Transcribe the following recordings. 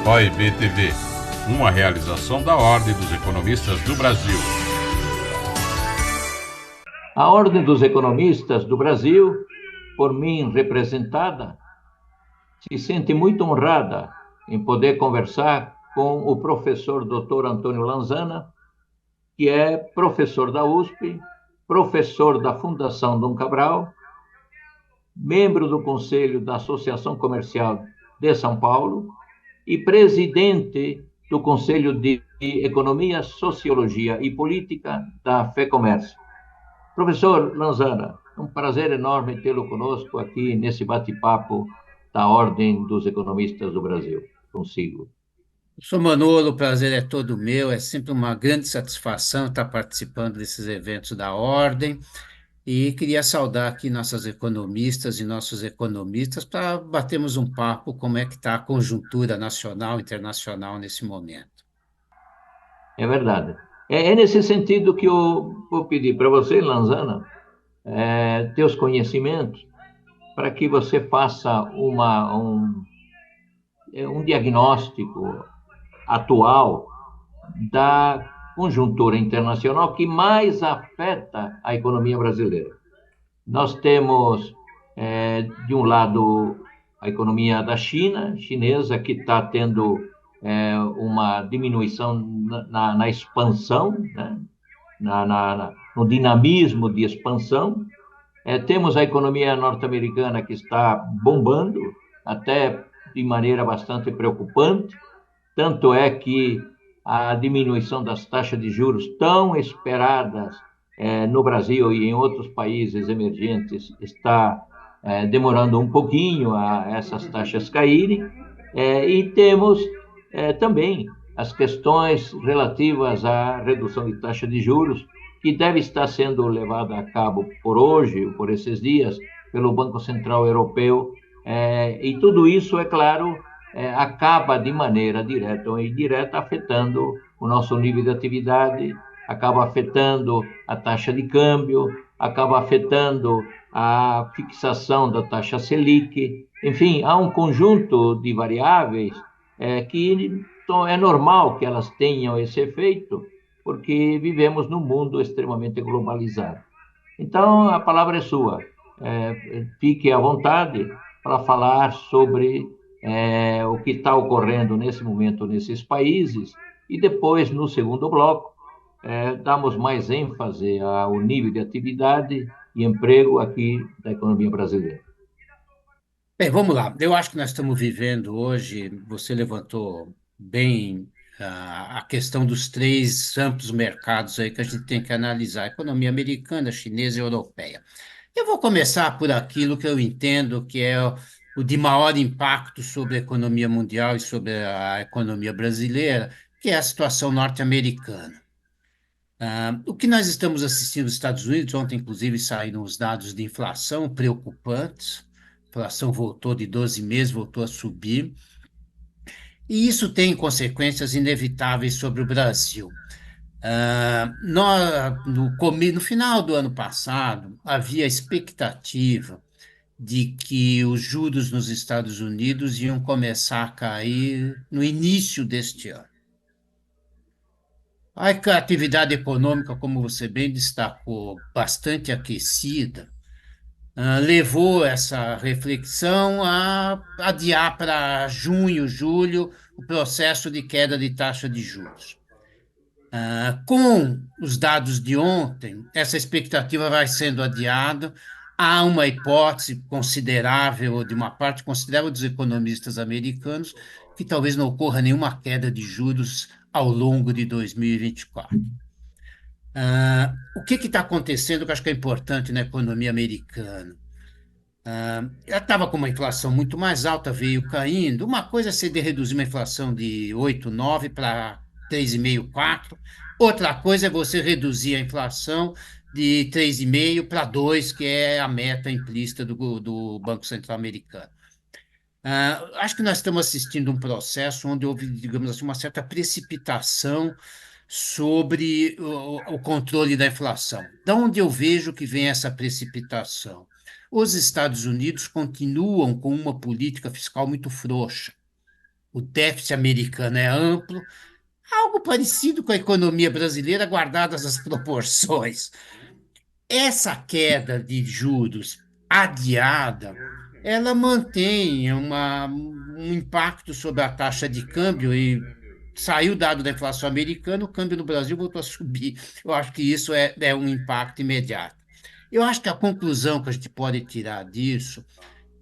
OIB-TV, uma realização da Ordem dos Economistas do Brasil. A Ordem dos Economistas do Brasil, por mim representada, se sente muito honrada em poder conversar com o professor Dr. Antônio Lanzana, que é professor da USP, professor da Fundação Dom Cabral, membro do Conselho da Associação Comercial de São Paulo e presidente do Conselho de Economia, Sociologia e Política da FEComércio. Professor Lanzana, é um prazer enorme tê-lo conosco aqui nesse bate-papo da Ordem dos Economistas do Brasil. Consigo. Sou Manolo, o prazer é todo meu, é sempre uma grande satisfação estar participando desses eventos da Ordem e queria saudar aqui nossas economistas e nossos economistas para batermos um papo como é que está a conjuntura nacional e internacional nesse momento. É verdade. É nesse sentido que eu vou pedir para você, Lanzana, teus conhecimentos, para que você faça um diagnóstico atual da conjuntura internacional que mais afeta a economia brasileira. Nós temos, de um lado, a economia da China, chinesa, que está tendo uma diminuição na expansão, né? No dinamismo de expansão. Temos a economia norte-americana que está bombando, até de maneira bastante preocupante. Tanto é que a diminuição das taxas de juros tão esperadas no Brasil e em outros países emergentes está demorando um pouquinho a essas taxas caírem. E temos também as questões relativas à redução de taxa de juros, que deve estar sendo levada a cabo por hoje, por esses dias, pelo Banco Central Europeu. E tudo isso, é claro, acaba de maneira direta ou indireta afetando o nosso nível de atividade, acaba afetando a taxa de câmbio, acaba afetando a fixação da taxa Selic. Enfim, há um conjunto de variáveis que é normal que elas tenham esse efeito, porque vivemos num mundo extremamente globalizado. Então, a palavra é sua. Fique à vontade para falar sobre o que está ocorrendo nesse momento nesses países, e depois, no segundo bloco, damos mais ênfase ao nível de atividade e emprego aqui da economia brasileira. Bem, vamos lá. Eu acho que nós estamos vivendo hoje, você levantou bem a questão dos três amplos mercados aí que a gente tem que analisar: a economia americana, chinesa e europeia. Eu vou começar por aquilo que eu entendo que é o de maior impacto sobre a economia mundial e sobre a economia brasileira, que é a situação norte-americana. O que nós estamos assistindo nos Estados Unidos, ontem, inclusive, saíram os dados de inflação preocupantes. A inflação voltou de 12 meses, voltou a subir. E isso tem consequências inevitáveis sobre o Brasil. No final do ano passado, havia expectativa de que os juros nos Estados Unidos iam começar a cair no início deste ano. A atividade econômica, como você bem destacou, bastante aquecida, levou essa reflexão a adiar para junho, julho, o processo de queda de taxa de juros. Com os dados de ontem, essa expectativa vai sendo adiada. Há uma hipótese considerável, de uma parte considerável dos economistas americanos, que talvez não ocorra nenhuma queda de juros ao longo de 2024. O que está acontecendo, que eu acho que é importante na economia americana? Ela estava com uma inflação muito mais alta, veio caindo. Uma coisa é você reduzir uma inflação de 8, 9 para 3,5, 4. Outra coisa é você reduzir a inflação de 3,5 para 2, que é a meta implícita do Banco Central americano. Acho que nós estamos assistindo um processo onde houve, digamos assim, uma certa precipitação sobre o controle da inflação. De onde eu vejo que vem essa precipitação? Os Estados Unidos continuam com uma política fiscal muito frouxa. o déficit americano é amplo, algo parecido com a economia brasileira, guardadas as proporções. Essa queda de juros adiada, ela mantém um impacto sobre a taxa de câmbio e saiu o dado da inflação americana, o câmbio no Brasil voltou a subir. Eu acho que isso é um impacto imediato. Eu acho que a conclusão que a gente pode tirar disso,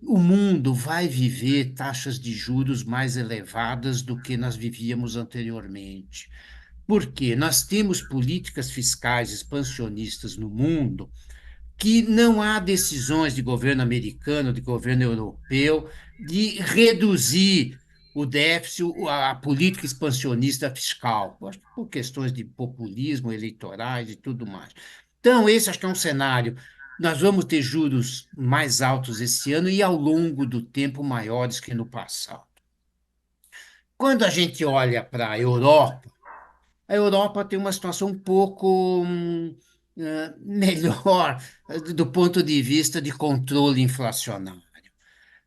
o mundo vai viver taxas de juros mais elevadas do que nós vivíamos anteriormente. Por quê? Nós temos políticas fiscais expansionistas no mundo que não há decisões de governo americano, de governo europeu, de reduzir o déficit, a política expansionista fiscal, acho que por questões de populismo eleitorais e tudo mais. Então, esse acho que é um cenário. Nós vamos ter juros mais altos esse ano e ao longo do tempo maiores que no passado. Quando a gente olha para a Europa tem uma situação um pouco melhor do ponto de vista de controle inflacionário.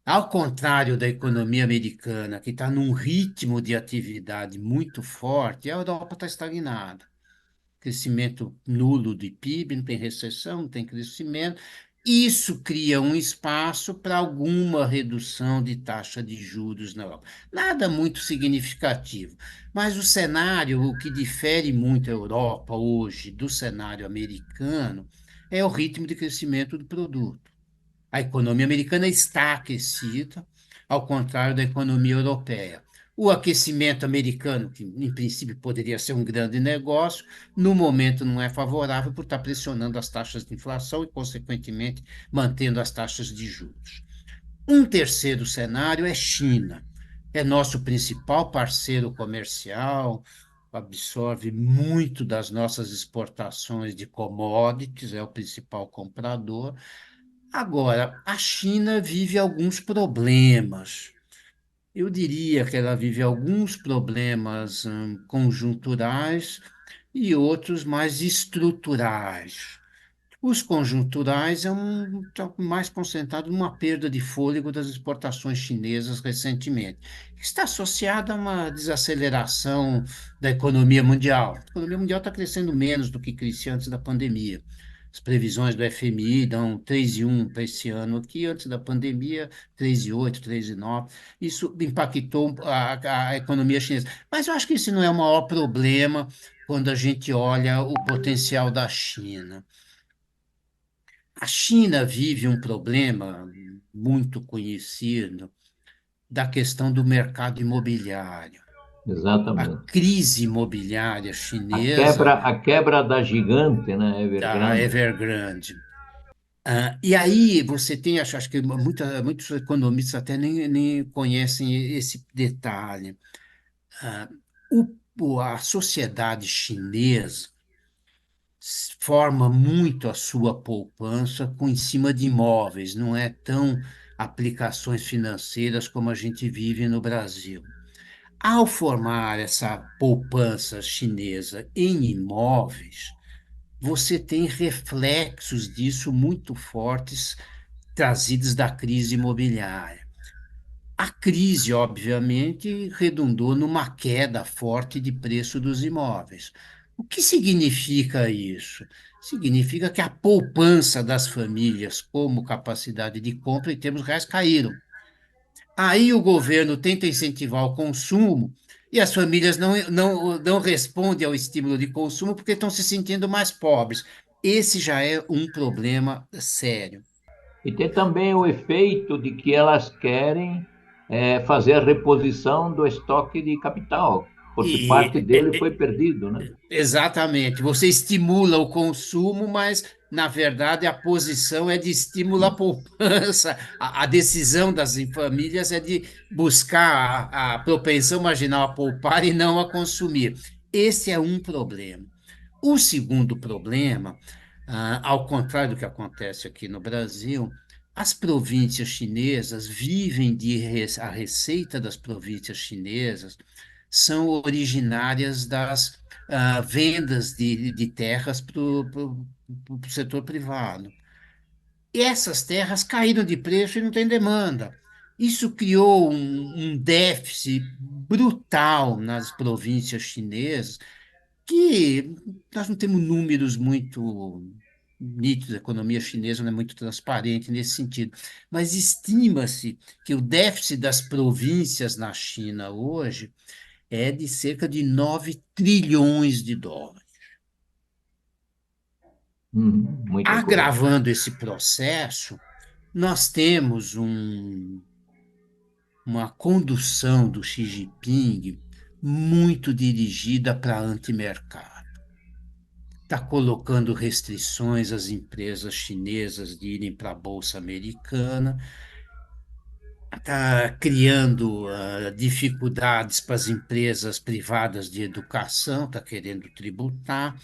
Ao contrário da economia americana, que está num ritmo de atividade muito forte, a Europa está estagnada. Crescimento nulo de PIB, não tem recessão, não tem crescimento. Isso cria um espaço para alguma redução de taxa de juros na Europa. Nada muito significativo, mas o cenário, o que difere muito a Europa hoje do cenário americano, é o ritmo de crescimento do produto. A economia americana está aquecida, ao contrário da economia europeia. O aquecimento americano, que em princípio poderia ser um grande negócio, no momento não é favorável por estar pressionando as taxas de inflação e, consequentemente, mantendo as taxas de juros. Um terceiro cenário é China. É nosso principal parceiro comercial, absorve muito das nossas exportações de commodities, é o principal comprador. Agora, a China vive alguns problemas. Eu diria que ela vive alguns problemas conjunturais e outros mais estruturais. Os conjunturais estão mais concentrado numa perda de fôlego das exportações chinesas recentemente. Está associada a uma desaceleração da economia mundial. A economia mundial está crescendo menos do que crescia antes da pandemia. As previsões do FMI dão 3,1 para esse ano aqui, antes da pandemia, 3,8, 3,9. Isso impactou a economia chinesa. Mas eu acho que esse não é o maior problema quando a gente olha o potencial da China. A China vive um problema muito conhecido da questão do mercado imobiliário. A Exatamente. crise imobiliária chinesa A quebra da gigante, né, da Evergrande. Evergrande. E aí você tem, acho que muitos economistas até nem conhecem esse detalhe. Ah, a sociedade chinesa forma muito a sua poupança com em cima de imóveis, não é tão aplicações financeiras como a gente vive no Brasil. Ao formar essa poupança chinesa em imóveis, você tem reflexos disso muito fortes trazidos da crise imobiliária. A crise, obviamente, redundou numa queda forte de preço dos imóveis. O que significa isso? Significa que a poupança das famílias, como capacidade de compra em termos reais, caíram. Aí o governo tenta incentivar o consumo e as famílias não respondem ao estímulo de consumo porque estão se sentindo mais pobres. Esse já é um problema sério. E tem também o efeito de que elas querem fazer a reposição do estoque de capital, porque parte E dele foi perdido, né? exatamente. Você estimula o consumo, mas, na verdade, a posição é de estímulo à poupança. A decisão das famílias é de buscar a propensão marginal a poupar e não a consumir. Esse é um problema. O segundo problema, ao contrário do que acontece aqui no Brasil, as províncias chinesas vivem a receita das províncias chinesas são originárias das vendas de terras para o setor privado. E essas terras caíram de preço e não tem demanda. Isso criou um déficit brutal nas províncias chinesas, que nós não temos números muito nítidos, a economia chinesa não é muito transparente nesse sentido, mas estima-se que o déficit das províncias na China hoje é de cerca de 9 trilhões de dólares. Muita coisa. Agravando esse processo, nós temos uma condução do Xi Jinping muito dirigida para antimercado. Está colocando restrições às empresas chinesas de irem para a Bolsa Americana, está criando dificuldades para as empresas privadas de educação, está querendo tributar.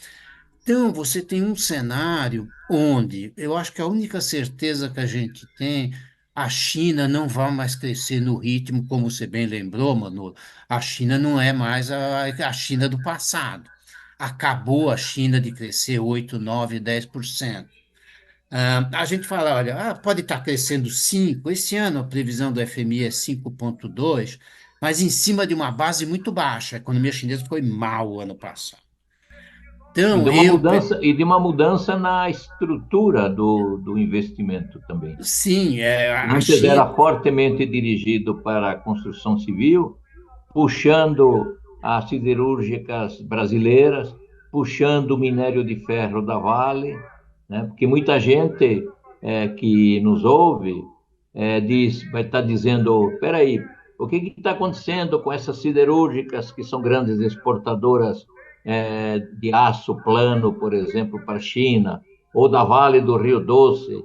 Então, você tem um cenário onde eu acho que a única certeza que a gente tem, a China não vai mais crescer no ritmo, como você bem lembrou, Manolo. A China não é mais a China do passado. Acabou a China de crescer 8, 9, 10%. A gente fala, olha, pode estar crescendo 5%. Esse ano a previsão do FMI é 5,2%, mas em cima de uma base muito baixa. A economia chinesa foi mal o ano passado. E Então, de uma mudança, e de uma mudança na estrutura do investimento também. sim, Que a antes China, era fortemente dirigido para a construção civil, puxando as siderúrgicas brasileiras, puxando o minério de ferro da Vale, né? Porque muita gente que nos ouve vai estar dizendo, peraí, o que está acontecendo com essas siderúrgicas que são grandes exportadoras de aço plano, por exemplo, para a China, ou da Vale do Rio Doce?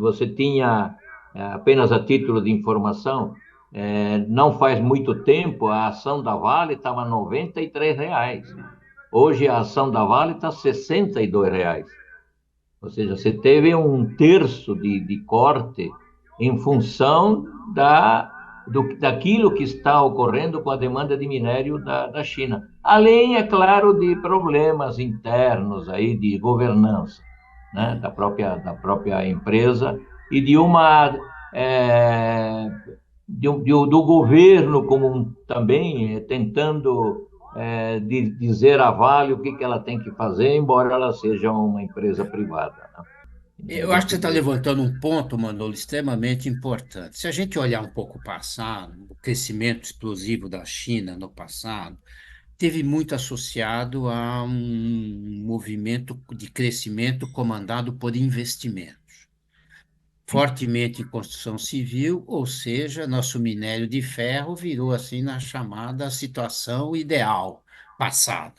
Você tinha, apenas a título de informação, não faz muito tempo, a ação da Vale estava R$ 93. Hoje a ação da Vale está R$ 62. Ou seja, você teve um terço de corte em função daquilo que está ocorrendo com a demanda de minério da China. Além, é claro, de problemas internos aí de governança, né, da própria empresa e de uma do governo como também tentando dizer à Vale o que ela tem que fazer, embora ela seja uma empresa privada, né? Então a eu acho que você gente está vê. levantando um ponto, Manolo, extremamente importante. Se a gente olhar um pouco o passado, o crescimento explosivo da China no passado, teve muito associado a um movimento de crescimento comandado por investimentos, fortemente em construção civil, ou seja, nosso minério de ferro virou assim na chamada situação ideal passada.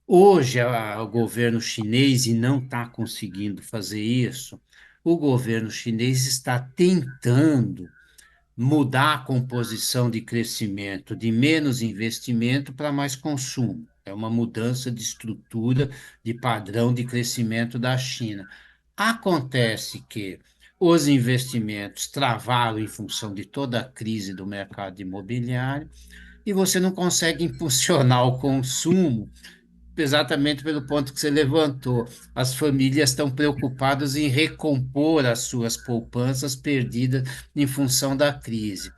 Hoje, o governo chinês, e não está conseguindo fazer isso, o governo chinês está tentando mudar a composição de crescimento, de menos investimento para mais consumo. É uma mudança de estrutura, de padrão de crescimento da China. Acontece que os investimentos travaram em função de toda a crise do mercado imobiliário e você não consegue impulsionar o consumo exatamente pelo ponto que você levantou. As famílias estão preocupadas em recompor as suas poupanças perdidas em função da crise.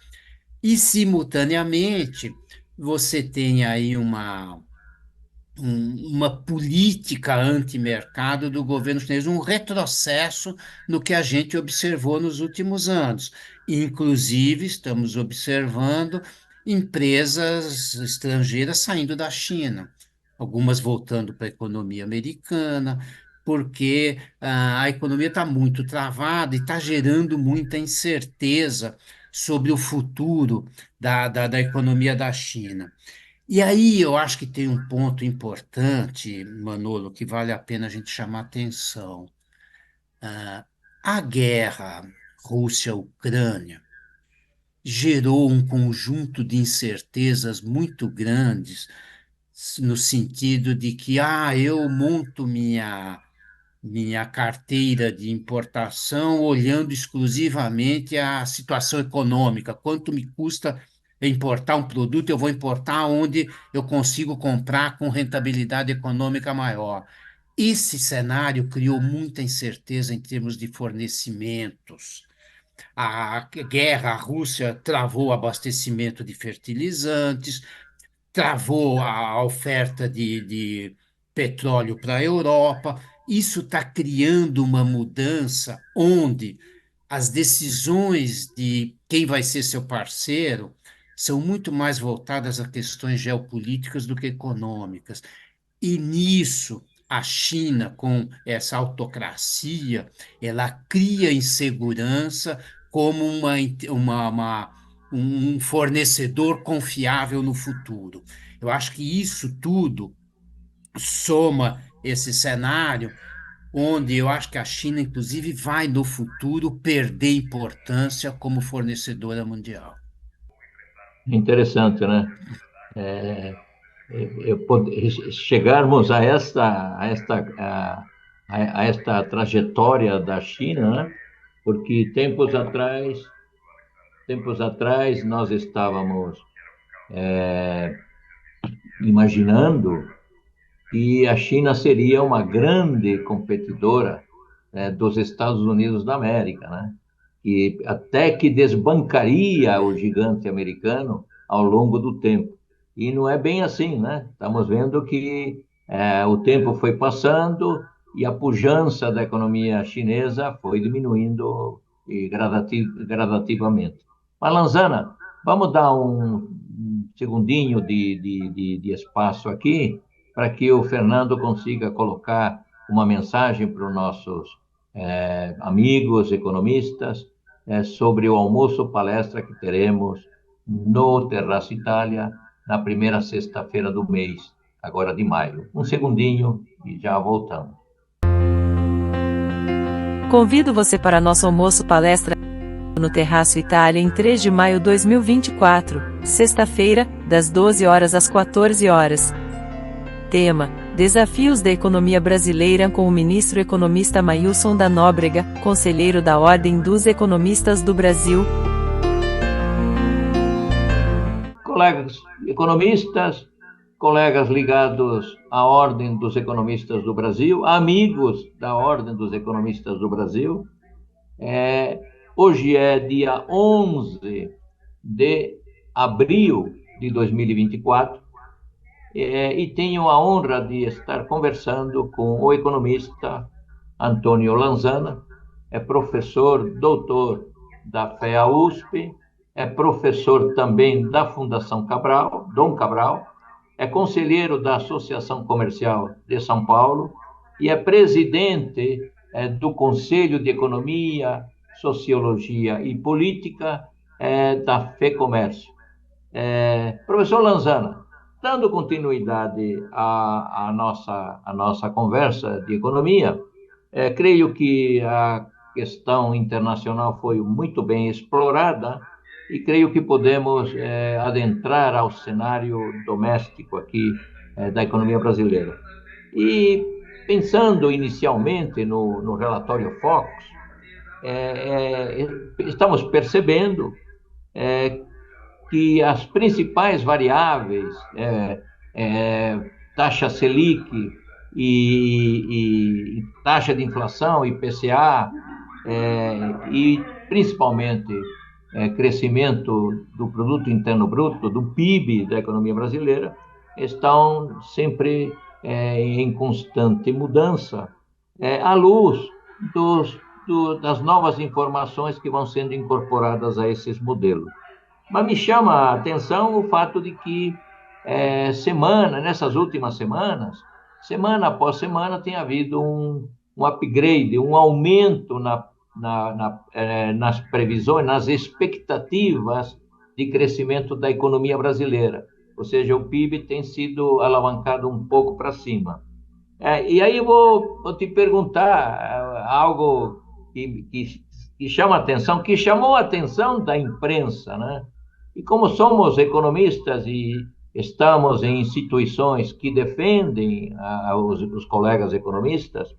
E, simultaneamente, você tem aí uma política antimercado do governo chinês, um retrocesso no que a gente observou nos últimos anos. Inclusive, estamos observando empresas estrangeiras saindo da China, algumas voltando para a economia americana, porque a economia está muito travada e está gerando muita incerteza sobre o futuro da economia da China. E aí eu acho que tem um ponto importante, Manolo, que vale a pena a gente chamar atenção. A guerra Rússia-Ucrânia gerou um conjunto de incertezas muito grandes, no sentido de que, eu monto minha carteira de importação olhando exclusivamente a situação econômica, quanto me custa importar um produto, eu vou importar onde eu consigo comprar com rentabilidade econômica maior. Esse cenário criou muita incerteza em termos de fornecimentos. A guerra, a Rússia travou o abastecimento de fertilizantes, travou a oferta de petróleo para a Europa. Isso está criando uma mudança onde as decisões de quem vai ser seu parceiro são muito mais voltadas a questões geopolíticas do que econômicas. E nisso, a China, com essa autocracia, ela cria insegurança como um fornecedor confiável no futuro. Eu acho que isso tudo soma esse cenário, onde eu acho que a China, inclusive, vai no futuro perder importância como fornecedora mundial. Interessante, né? Chegarmos a esta trajetória da China, né? Porque tempos atrás nós estávamos imaginando que a China seria uma grande competidora, dos Estados Unidos da América, né? E até que desbancaria o gigante americano ao longo do tempo. E não é bem assim, né? Estamos vendo que o tempo foi passando e a pujança da economia chinesa foi diminuindo gradativamente. Mas, Lanzana, vamos dar um segundinho de espaço aqui para que o Fernando consiga colocar uma mensagem para os nossos amigos economistas sobre o almoço palestra que teremos no Terraço Itália na primeira sexta-feira do mês, agora de maio. Um segundinho e já voltamos. Convido você para nosso almoço palestra no Terraço Itália em 3 de maio de 2024, sexta-feira, das 12 horas às 14 horas. Tema: Desafios da economia brasileira com o ministro economista Maílson da Nóbrega, conselheiro da Ordem dos Economistas do Brasil. Colegas economistas, colegas ligados à Ordem dos Economistas do Brasil, amigos da Ordem dos Economistas do Brasil, hoje é dia 11 de abril de 2024, e tenho a honra de estar conversando com o economista Antônio Lanzana, é professor doutor da FEA-USP, é professor também da Fundação Dom Cabral, é conselheiro da Associação Comercial de São Paulo e é presidente do Conselho de Economia, Sociologia e Política da FEComércio. Professor Lanzana, dando continuidade à nossa conversa de economia, creio que a questão internacional foi muito bem explorada e creio que podemos adentrar ao cenário doméstico aqui da economia brasileira. E pensando inicialmente no relatório Focus, estamos percebendo que as principais variáveis, taxa Selic e taxa de inflação, IPCA, e principalmente crescimento do Produto Interno Bruto, do PIB da economia brasileira, estão sempre em constante mudança, à luz das novas informações que vão sendo incorporadas a esses modelos. Mas me chama a atenção o fato de que nessas últimas semanas, semana após semana, tem havido um upgrade, um aumento nas previsões, nas expectativas de crescimento da economia brasileira. Ou seja, o PIB tem sido alavancado um pouco para cima. E aí eu vou te perguntar algo que chama a atenção, que chamou a atenção da imprensa, né? E como somos economistas e estamos em instituições que defendem os colegas economistas,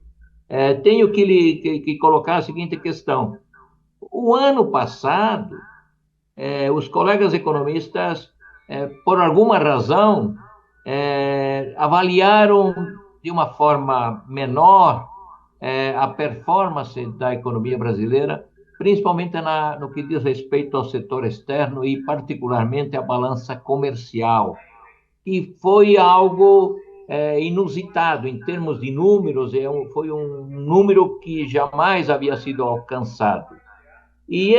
tenho que colocar a seguinte questão. O ano passado, os colegas economistas, por alguma razão, avaliaram de uma forma menor a performance da economia brasileira principalmente no que diz respeito ao setor externo e, particularmente, à balança comercial, que foi algo inusitado em termos de números, foi um número que jamais havia sido alcançado. E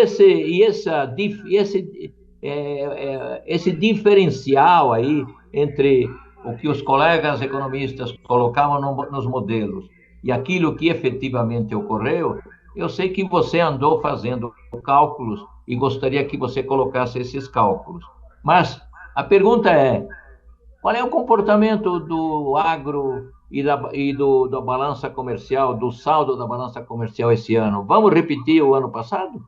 esse diferencial aí entre o que os colegas economistas colocavam nos modelos e aquilo que efetivamente ocorreu, eu sei que você andou fazendo cálculos e gostaria que você colocasse esses cálculos. Mas a pergunta é, qual é o comportamento do agro da balança comercial, do saldo da balança comercial esse ano? Vamos repetir o ano passado,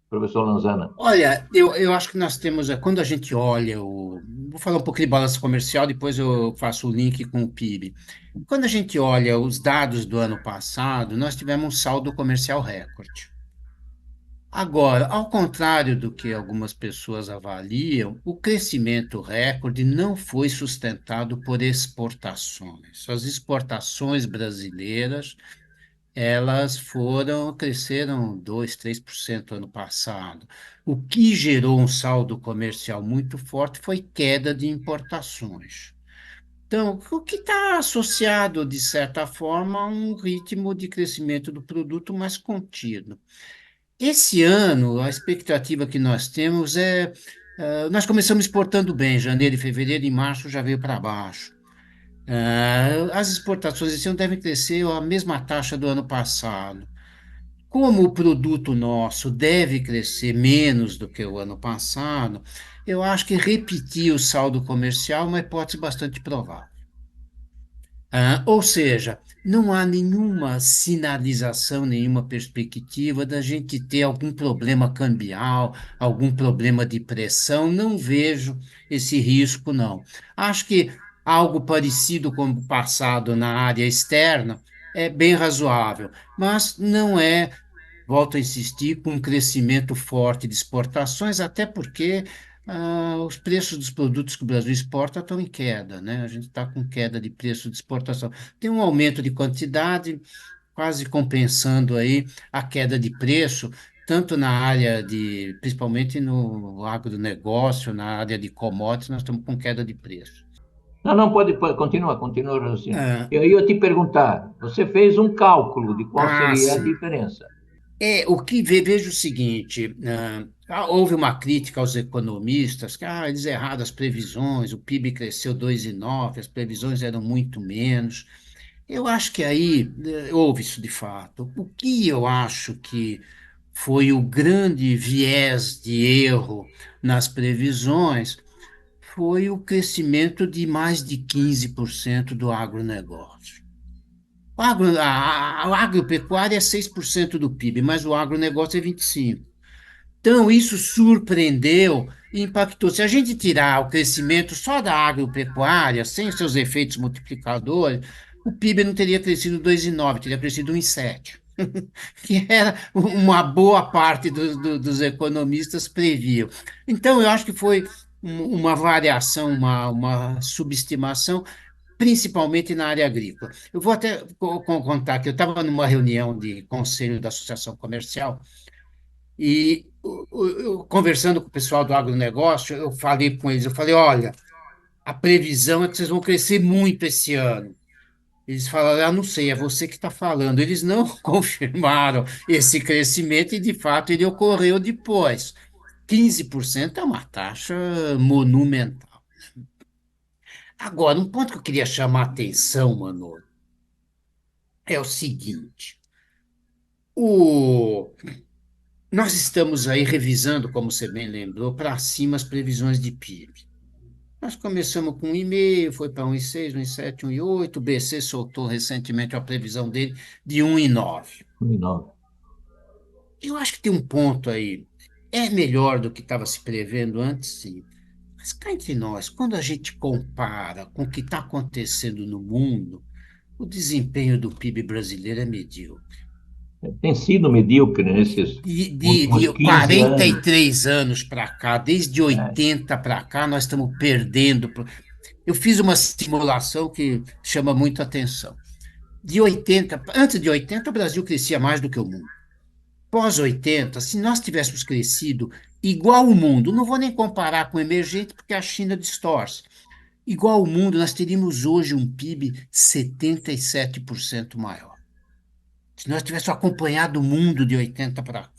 professor Lanzana? Olha, eu acho que nós temos, quando a gente olha vou falar um pouco de balança comercial, depois eu faço o link com o PIB. Quando a gente olha os dados do ano passado, nós tivemos um saldo comercial recorde. Agora, ao contrário do que algumas pessoas avaliam, o crescimento recorde não foi sustentado por exportações. As exportações brasileiras, cresceram 2, 3% ano passado. O que gerou um saldo comercial muito forte foi queda de importações. Então, o que está associado, de certa forma, a um ritmo de crescimento do produto mais contido. Esse ano, a expectativa que nós temos nós começamos exportando bem, janeiro, fevereiro e março já veio para baixo. As exportações esse ano devem crescer a mesma taxa do ano passado. Como o produto nosso deve crescer menos do que o ano passado, eu acho que repetir o saldo comercial é uma hipótese bastante provável. Ou seja, não há nenhuma sinalização, nenhuma perspectiva da gente ter algum problema cambial, algum problema de pressão. Não vejo esse risco, não. Acho que algo parecido com o passado na área externa é bem razoável, mas não é, volto a insistir, com um crescimento forte de exportações, até porque os preços dos produtos que o Brasil exporta estão em queda, né? A gente está com queda de preço de exportação. Tem um aumento de quantidade, quase compensando aí a queda de preço, tanto na área principalmente no agronegócio, na área de commodities, nós estamos com queda de preço. Não, não, continua o raciocínio. Ah, Eu ia te perguntar, você fez um cálculo de qual seria a sim. diferença? O que vejo o seguinte, houve uma crítica aos economistas, que eles erraram as previsões, o PIB cresceu 2,9, as previsões eram muito menos. Eu acho que aí houve isso de fato. O que eu acho que foi o grande viés de erro nas previsões foi o crescimento de mais de 15% do agronegócio. A agropecuária é 6% do PIB, mas o agronegócio é 25%. Então, isso surpreendeu e impactou. Se a gente tirar o crescimento só da agropecuária, sem os seus efeitos multiplicadores, o PIB não teria crescido 2,9, teria crescido 1,7, que era uma boa parte dos economistas previam. Então, eu acho que foi uma variação, uma subestimação, principalmente na área agrícola. Eu vou até contar que eu estava numa reunião de conselho da Associação Comercial e conversando com o pessoal do agronegócio, eu falei com eles, eu falei, olha, a previsão é que vocês vão crescer muito esse ano. Eles falaram, não sei, é você que está falando. Eles não confirmaram esse crescimento e, de fato, ele ocorreu depois. 15% é uma taxa monumental. Agora, um ponto que eu queria chamar a atenção, Manolo, é o seguinte: nós estamos aí revisando, como você bem lembrou, para cima as previsões de PIB. Nós começamos com 1,5, foi para 1,6, 1,7, 1,8. O BC soltou recentemente a previsão dele de 1,9. 1,9. Eu acho que tem um ponto aí. É melhor do que estava se prevendo antes, sim. Mas cá entre nós, quando a gente compara com o que está acontecendo no mundo, o desempenho do PIB brasileiro é medíocre. Tem sido medíocre nesses últimos De 15 anos. 43 anos para cá, desde 80 para cá, nós estamos perdendo. Eu fiz uma simulação que chama muito atenção. Antes de 80, o Brasil crescia mais do que o mundo. pós-80, se nós tivéssemos crescido igual o mundo, não vou nem comparar com o emergente, porque a China distorce. Igual o mundo, nós teríamos hoje um PIB 77% maior. Se nós tivéssemos acompanhado o mundo de 80 para cá.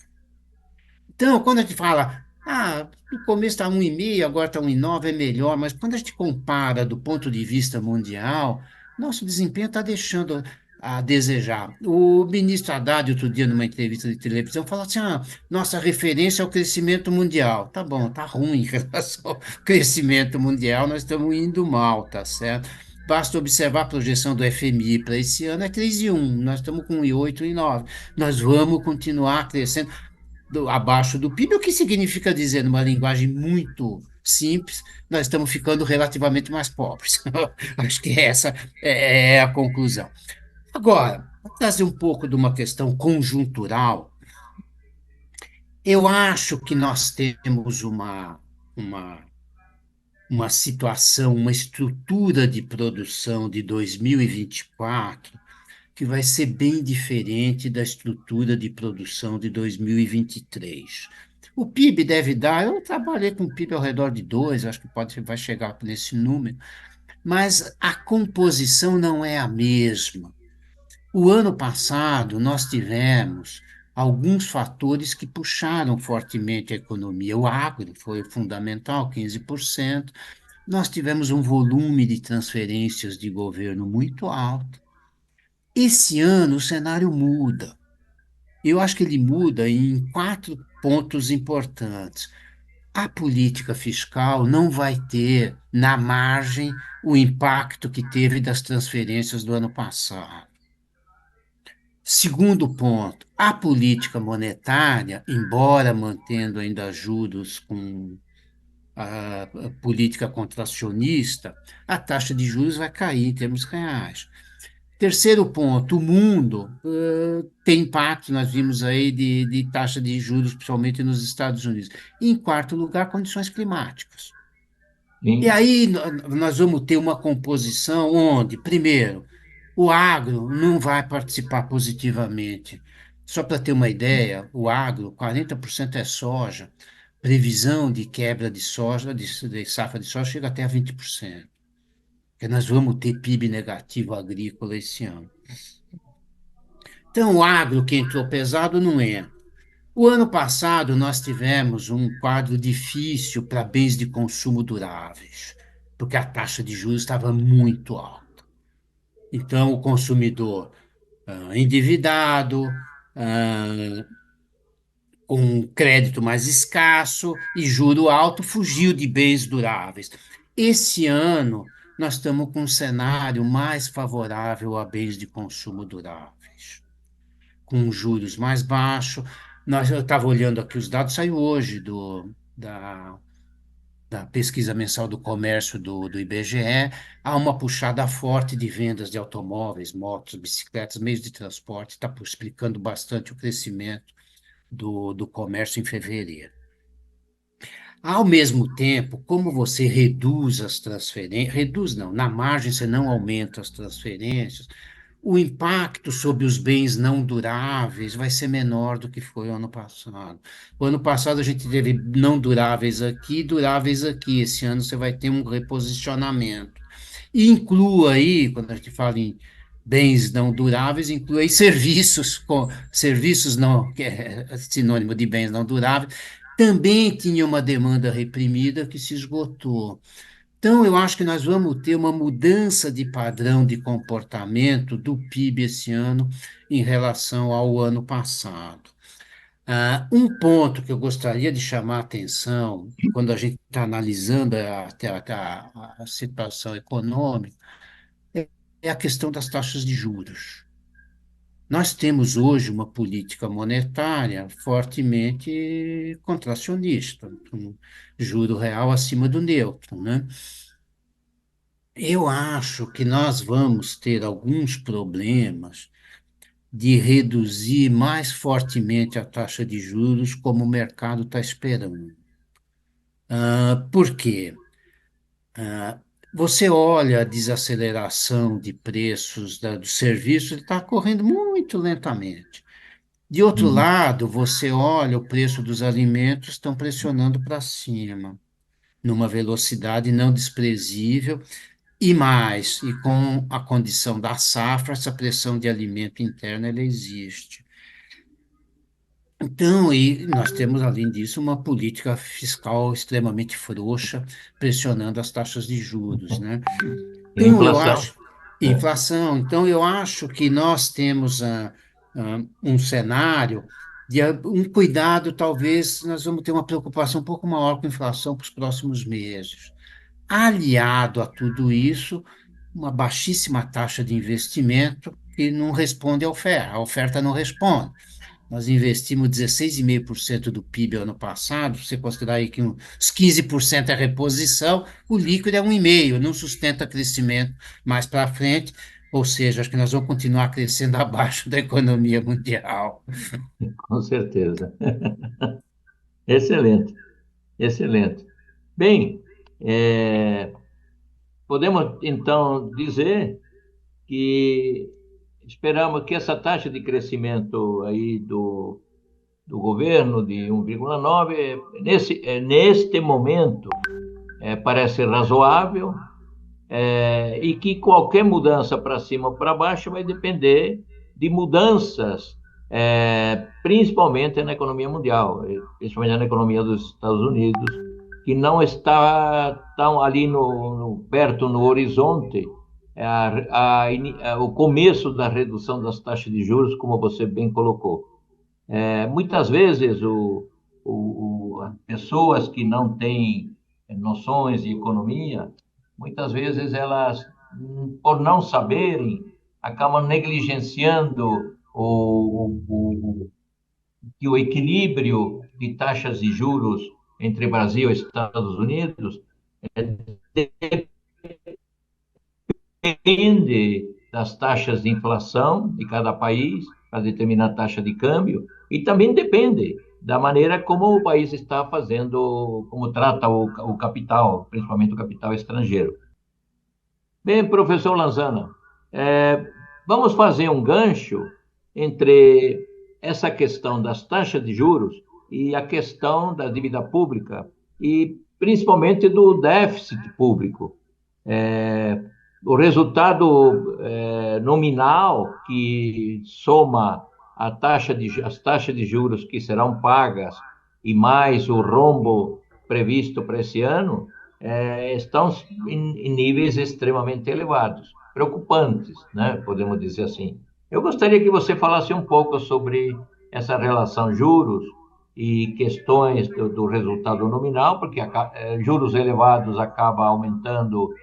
Então, quando a gente fala, no começo está 1,5, agora está 1,9, é melhor, mas quando a gente compara do ponto de vista mundial, nosso desempenho está deixando a desejar. O ministro Haddad, outro dia, numa entrevista de televisão, falou assim: nossa referência é o crescimento mundial. Tá bom, tá ruim em relação ao crescimento mundial, nós estamos indo mal, tá certo? Basta observar a projeção do FMI para esse ano, é 3,1, nós estamos com 1,8, 1,9. Nós vamos continuar crescendo abaixo do PIB, o que significa dizer, numa linguagem muito simples, nós estamos ficando relativamente mais pobres. Acho que essa é a conclusão. Agora, para trazer um pouco de uma questão conjuntural, eu acho que nós temos uma, uma situação, uma estrutura de produção de 2024 que vai ser bem diferente da estrutura de produção de 2023. O PIB deve dar, eu trabalhei com o PIB ao redor de 2, acho que vai chegar nesse número, mas a composição não é a mesma. O ano passado, nós tivemos alguns fatores que puxaram fortemente a economia. O agro foi fundamental, 15%. Nós tivemos um volume de transferências de governo muito alto. Esse ano o cenário muda. Eu acho que ele muda em quatro pontos importantes. A política fiscal não vai ter na margem o impacto que teve das transferências do ano passado. Segundo ponto, a política monetária, embora mantendo ainda juros com a política contracionista, a taxa de juros vai cair em termos reais. Terceiro ponto, o mundo tem impacto, nós vimos aí, de taxa de juros, principalmente nos Estados Unidos. E, em quarto lugar, condições climáticas. E Sim. aí nós vamos ter uma composição onde, primeiro, o agro não vai participar positivamente. Só para ter uma ideia, o agro, 40% é soja. Previsão de quebra de soja, de safra de soja, chega até a 20%. Porque nós vamos ter PIB negativo agrícola esse ano. Então, o agro que entrou pesado não entra. O ano passado, nós tivemos um quadro difícil para bens de consumo duráveis, porque a taxa de juros estava muito alta. Então, o consumidor endividado, ah, com crédito mais escasso e juro alto, fugiu de bens duráveis. Esse ano, nós estamos com um cenário mais favorável a bens de consumo duráveis, com juros mais baixos. Eu estava olhando aqui os dados, saiu hoje da pesquisa mensal do comércio do IBGE, há uma puxada forte de vendas de automóveis, motos, bicicletas, meios de transporte, está explicando bastante o crescimento do comércio em fevereiro. Ao mesmo tempo, como você reduz as transferências, reduz não, na margem você não aumenta as transferências, o impacto sobre os bens não duráveis vai ser menor do que foi o ano passado. O ano passado a gente teve não duráveis aqui, duráveis aqui. Esse ano você vai ter um reposicionamento. E inclua aí, quando a gente fala em bens não duráveis, inclui aí serviços não, que é sinônimo de bens não duráveis, também tinha uma demanda reprimida que se esgotou. Então, eu acho que nós vamos ter uma mudança de padrão de comportamento do PIB esse ano em relação ao ano passado. Um ponto que eu gostaria de chamar a atenção, quando a gente está analisando a situação econômica, é a questão das taxas de juros. Nós temos hoje uma política monetária fortemente contracionista, com juro real acima do neutro, né? Eu acho que nós vamos ter alguns problemas de reduzir mais fortemente a taxa de juros, como o mercado está esperando. Por quê? Você olha a desaceleração de preços dos serviços, está correndo muito lentamente. De outro Uhum. lado, você olha o preço dos alimentos estão pressionando para cima, numa velocidade não desprezível, e mais, e com a condição da safra, essa pressão de alimento interna ela existe. Então, e nós temos, além disso, uma política fiscal extremamente frouxa, pressionando as taxas de juros, né? Então, eu Inflação. acho, É. inflação, então eu acho que nós temos um cenário de um cuidado, talvez nós vamos ter uma preocupação um pouco maior com a inflação para os próximos meses. Aliado a tudo isso, uma baixíssima taxa de investimento que não responde à oferta não responde. Nós investimos 16,5% do PIB ano passado, se você considerar aí que uns 15% é reposição, o líquido é 1,5%, não sustenta crescimento mais para frente, ou seja, acho que nós vamos continuar crescendo abaixo da economia mundial. Com certeza. Excelente, excelente. Bem, podemos então dizer que esperamos que essa taxa de crescimento aí do governo de 1,9, neste momento, parece razoável, e que qualquer mudança para cima ou para baixo vai depender de mudanças, principalmente na economia mundial, principalmente na economia dos Estados Unidos, que não está tão ali perto no horizonte o começo da redução das taxas de juros, como você bem colocou. Muitas vezes as pessoas que não têm noções de economia, muitas vezes elas, por não saberem, acabam negligenciando que o equilíbrio de taxas de juros entre Brasil e Estados Unidos depende das taxas de inflação de cada país para determinar a taxa de câmbio e também depende da maneira como o país está fazendo, como trata o capital, principalmente o capital estrangeiro. Bem, professor Lanzana, vamos fazer um gancho entre essa questão das taxas de juros e a questão da dívida pública e principalmente do déficit público. O resultado nominal que soma as taxas de juros que serão pagas e mais o rombo previsto para esse ano, estão em níveis extremamente elevados, preocupantes, né? Podemos dizer assim. Eu gostaria que você falasse um pouco sobre essa relação juros e questões do resultado nominal, porque juros elevados acaba aumentando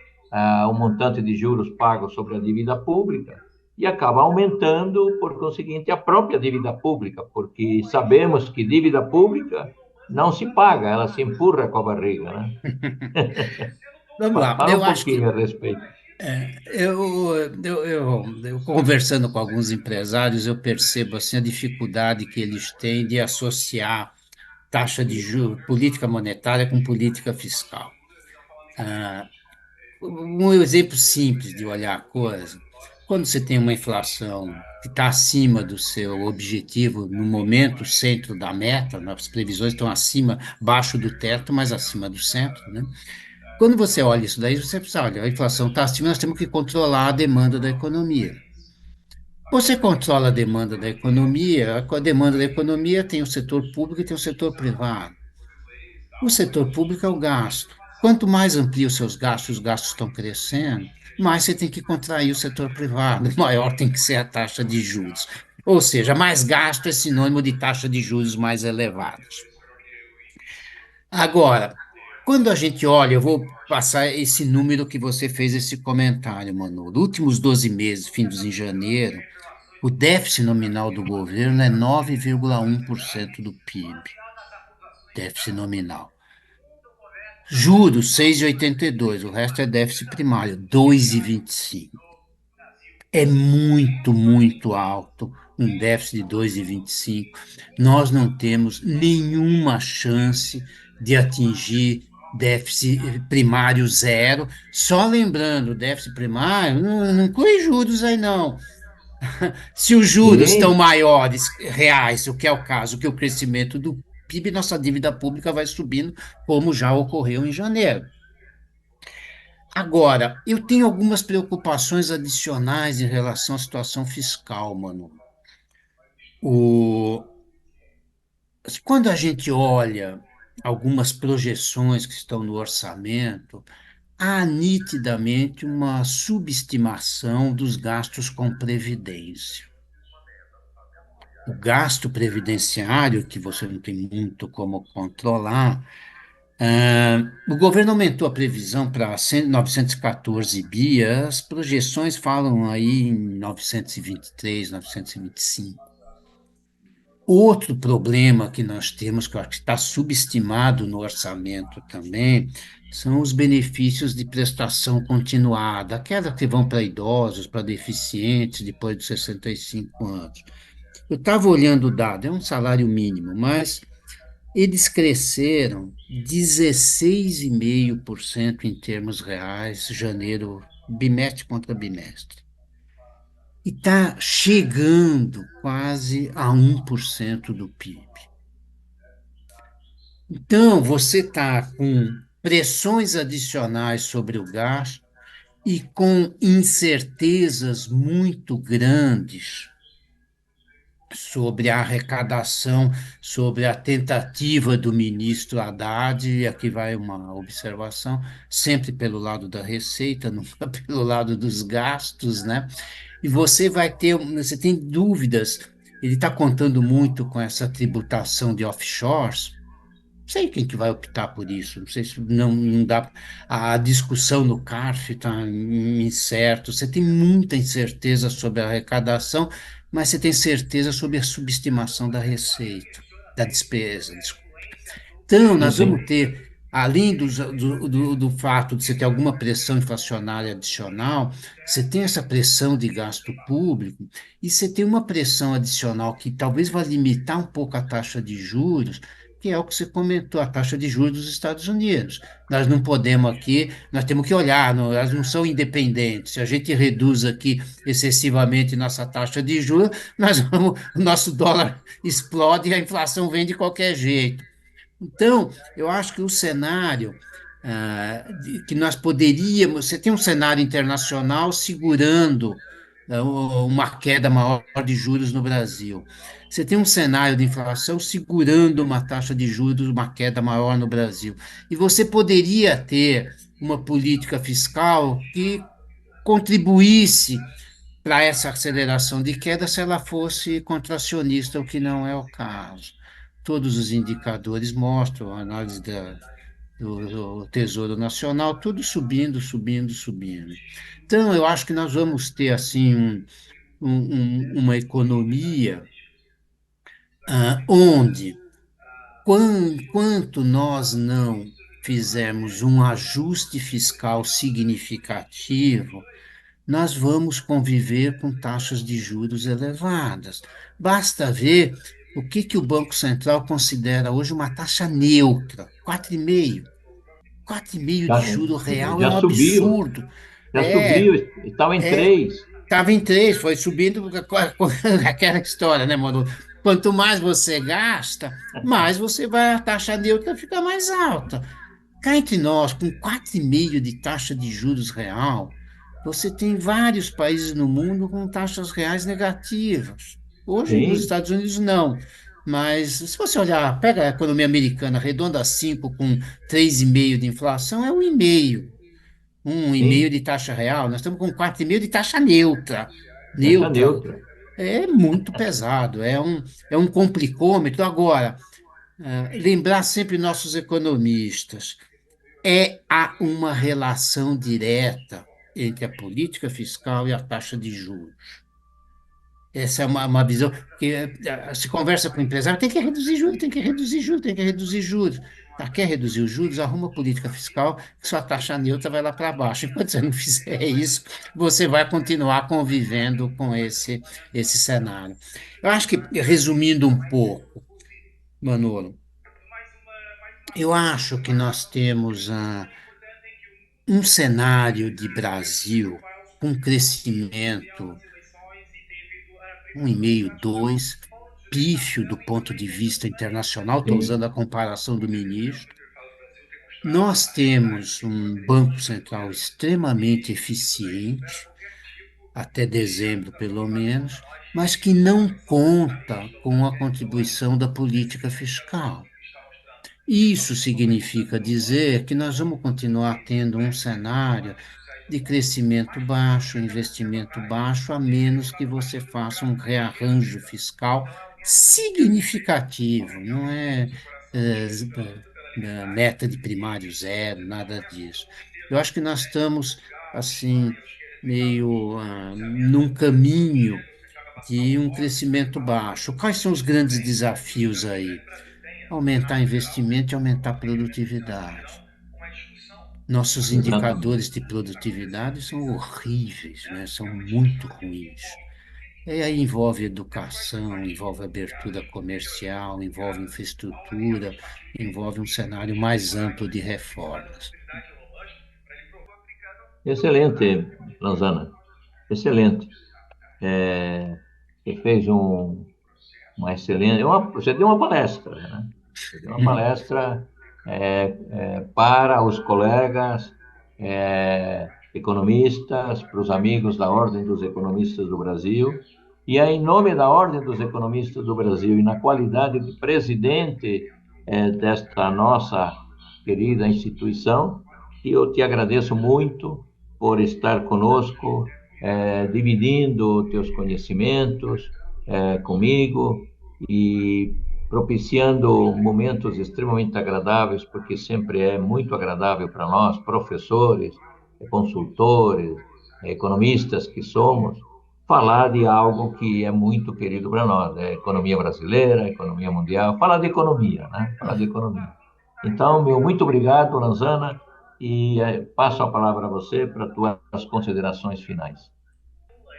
o montante de juros pagos sobre a dívida pública e acaba aumentando, por conseguinte, a própria dívida pública, porque sabemos que dívida pública não se paga, ela se empurra com a barriga, né? Vamos lá, Fala um eu acho que pouquinho a respeito. eu conversando com alguns empresários, eu percebo assim a dificuldade que eles têm de associar taxa de juros, política monetária com política fiscal. Ah, um exemplo simples de olhar a coisa, quando você tem uma inflação que está acima do seu objetivo, no momento, centro da meta, né, as previsões estão acima, abaixo do teto, mas acima do centro, né? Quando você olha isso daí, você pensa, olha, a inflação está acima, nós temos que controlar a demanda da economia. Você controla a demanda da economia, com a demanda da economia tem o setor público e tem o setor privado. O setor público é o gasto. Quanto mais amplia os seus gastos, os gastos estão crescendo, mais você tem que contrair o setor privado, maior tem que ser a taxa de juros. Ou seja, mais gasto é sinônimo de taxa de juros mais elevadas. Agora, quando a gente olha, eu vou passar esse número que você fez esse comentário, Manu. Nos últimos 12 meses, findos em janeiro, o déficit nominal do governo é 9,1% do PIB. Déficit nominal. Juros, 6,82, o resto é déficit primário, 2,25. É muito, muito alto um déficit de 2,25. Nós não temos nenhuma chance de atingir déficit primário zero. Só lembrando, déficit primário não inclui juros aí, não. Se os juros estão Sim, maiores, reais, o que é o caso, que o crescimento do PIB, nossa dívida pública vai subindo, como já ocorreu em janeiro. Agora, eu tenho algumas preocupações adicionais em relação à situação fiscal, mano. O, Quando a gente olha algumas projeções que estão no orçamento, há nitidamente uma subestimação dos gastos com previdência. O gasto previdenciário, que você não tem muito como controlar, o governo aumentou a previsão para 914 bi, as projeções falam aí em 923, 925. Outro problema que nós temos, que eu acho que está subestimado no orçamento também, são os benefícios de prestação continuada, aquelas que vão para idosos, para deficientes, depois de 65 anos. Eu estava olhando o dado, é um salário mínimo, mas eles cresceram 16,5% em termos reais, janeiro, bimestre contra bimestre. E está chegando quase a 1% do PIB. Então, você está com pressões adicionais sobre o gasto e com incertezas muito grandes sobre a arrecadação, sobre a tentativa do ministro Haddad, e aqui vai uma observação, sempre pelo lado da receita, nunca pelo lado dos gastos, né? E você tem dúvidas, ele está contando muito com essa tributação de offshores, não sei quem que vai optar por isso, não sei se não dá. A discussão no CARF está incerto, você tem muita incerteza sobre a arrecadação, mas você tem certeza sobre a subestimação da receita, da despesa, desculpa. Então, sim, nós vamos sim. ter, além do fato de você ter alguma pressão inflacionária adicional, você tem essa pressão de gasto público e você tem uma pressão adicional que talvez vá limitar um pouco a taxa de juros, que é o que você comentou, a taxa de juros dos Estados Unidos. Nós não podemos aqui, nós temos que olhar, elas não são independentes. Se a gente reduz aqui excessivamente nossa taxa de juros, o nosso dólar explode e a inflação vem de qualquer jeito. Então, eu acho que o cenário que nós poderíamos, você tem um cenário internacional segurando uma queda maior de juros no Brasil. Você tem um cenário de inflação segurando uma taxa de juros, uma queda maior no Brasil. E você poderia ter uma política fiscal que contribuísse para essa aceleração de queda se ela fosse contracionista, o que não é o caso. Todos os indicadores mostram, a análise do Tesouro Nacional, tudo subindo, subindo, subindo. Então, eu acho que nós vamos ter, assim, uma economia onde, enquanto nós não fizermos um ajuste fiscal significativo, nós vamos conviver com taxas de juros elevadas. Basta ver o que o Banco Central considera hoje uma taxa neutra, 4,5. 4,5 de Já, juro real é já um subiu, absurdo. já É, subiu, estava em é, 3. estava em 3, foi subindo aquela história, né, mano? Quanto mais você gasta, mais você vai, a taxa neutra fica mais alta. Cá entre nós, com 4,5 de taxa de juros real, você tem vários países no mundo com taxas reais negativas. Hoje, nos Sim, Estados Unidos, não. Mas, se você olhar, pega a economia americana, arredonda a 5 com 3,5 de inflação, é 1,5. 1,5 sim, de taxa real. Nós estamos com 4,5 de taxa neutra. taxa Neutra. neutra. É muito pesado, é um complicômetro. Agora, lembrar sempre nossos economistas há uma relação direta entre a política fiscal e a taxa de juros. Essa é uma visão que se conversa com o empresário, tem que reduzir juros, tem que reduzir juros, tem que reduzir juros. Tá, quer reduzir os juros? Arruma política fiscal, que sua taxa neutra vai lá para baixo. Enquanto você não fizer isso, você vai continuar convivendo com esse cenário. Eu acho que, resumindo um pouco, Manolo, eu acho que nós temos um cenário de Brasil com crescimento 1,5, 2, pífio do ponto de vista internacional, estou usando a comparação do ministro. Nós temos um Banco Central extremamente eficiente, até dezembro pelo menos, mas que não conta com a contribuição da política fiscal. Isso significa dizer que nós vamos continuar tendo um cenário de crescimento baixo, investimento baixo, a menos que você faça um rearranjo fiscal significativo, não meta de primário zero, nada disso. Eu acho que nós estamos, assim, meio num caminho de um crescimento baixo. Quais são os grandes desafios aí? Aumentar investimento e aumentar a produtividade. Nossos Exatamente. indicadores de produtividade são horríveis, né? São muito ruins. E aí envolve educação, envolve abertura comercial, envolve infraestrutura, envolve um cenário mais amplo de reformas. Excelente, Lanzana. Excelente. Você fez uma excelente. Você deu uma palestra, né? Você deu uma palestra para os colegas economistas, para os amigos da Ordem dos Economistas do Brasil. E é em nome da Ordem dos Economistas do Brasil e na qualidade de presidente desta nossa querida instituição, que eu te agradeço muito por estar conosco, dividindo teus conhecimentos comigo e propiciando momentos extremamente agradáveis, porque sempre é muito agradável para nós, professores, consultores, economistas que somos, falar de algo que é muito querido para nós, economia brasileira, economia mundial, falar de economia, né? Falar de economia. Então, meu muito obrigado, Lanzana, e passo a palavra a você para tuas considerações finais.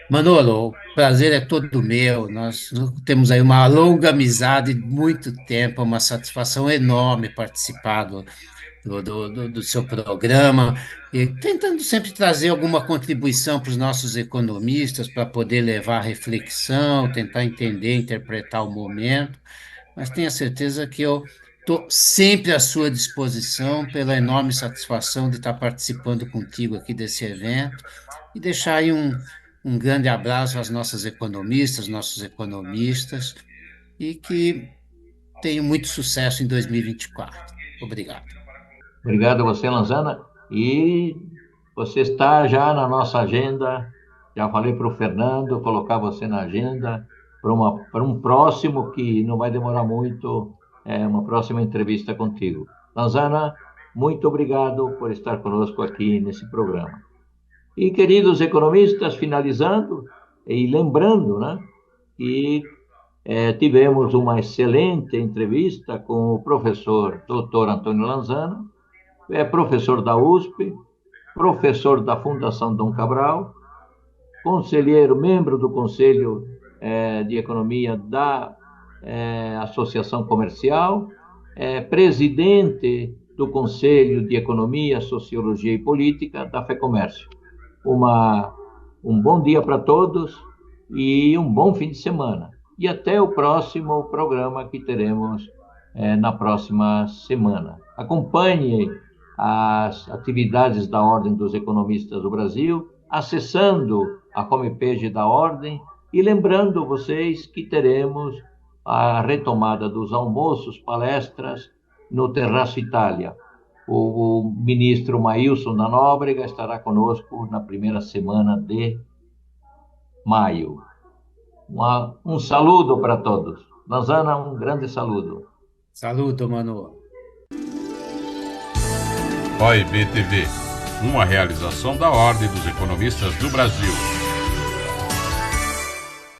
Manolo, o prazer é todo meu. Nós temos aí uma longa amizade, muito tempo, uma satisfação enorme participar do seu programa, e tentando sempre trazer alguma contribuição para os nossos economistas, para poder levar a reflexão, tentar entender, interpretar o momento, mas tenha certeza que eu estou sempre à sua disposição pela enorme satisfação de estar participando contigo aqui desse evento e deixar aí um grande abraço às nossas economistas, nossos economistas, e que tenham muito sucesso em 2024. Obrigado. Obrigado a você, Lanzana. E você está já na nossa agenda. Já falei para o Fernando colocar você na agenda para um próximo que não vai demorar muito, uma próxima entrevista contigo. Lanzana, muito obrigado por estar conosco aqui nesse programa. E, queridos economistas, finalizando e lembrando, né, que tivemos uma excelente entrevista com o professor Dr. Antônio Lanzana, professor da USP, professor da Fundação Dom Cabral, conselheiro, membro do Conselho de Economia da Associação Comercial, presidente do Conselho de Economia, Sociologia e Política da FEComércio. Um bom dia para todos e um bom fim de semana. E até o próximo programa que teremos na próxima semana. Acompanhe as atividades da Ordem dos Economistas do Brasil, acessando a homepage da Ordem e lembrando vocês que teremos a retomada dos almoços, palestras no Terraço Itália. O ministro Maílson da Nóbrega estará conosco na primeira semana de maio. Um saludo para todos. Lanzana, um grande saludo. Saludo, Manu. OEB TV, uma realização da Ordem dos Economistas do Brasil.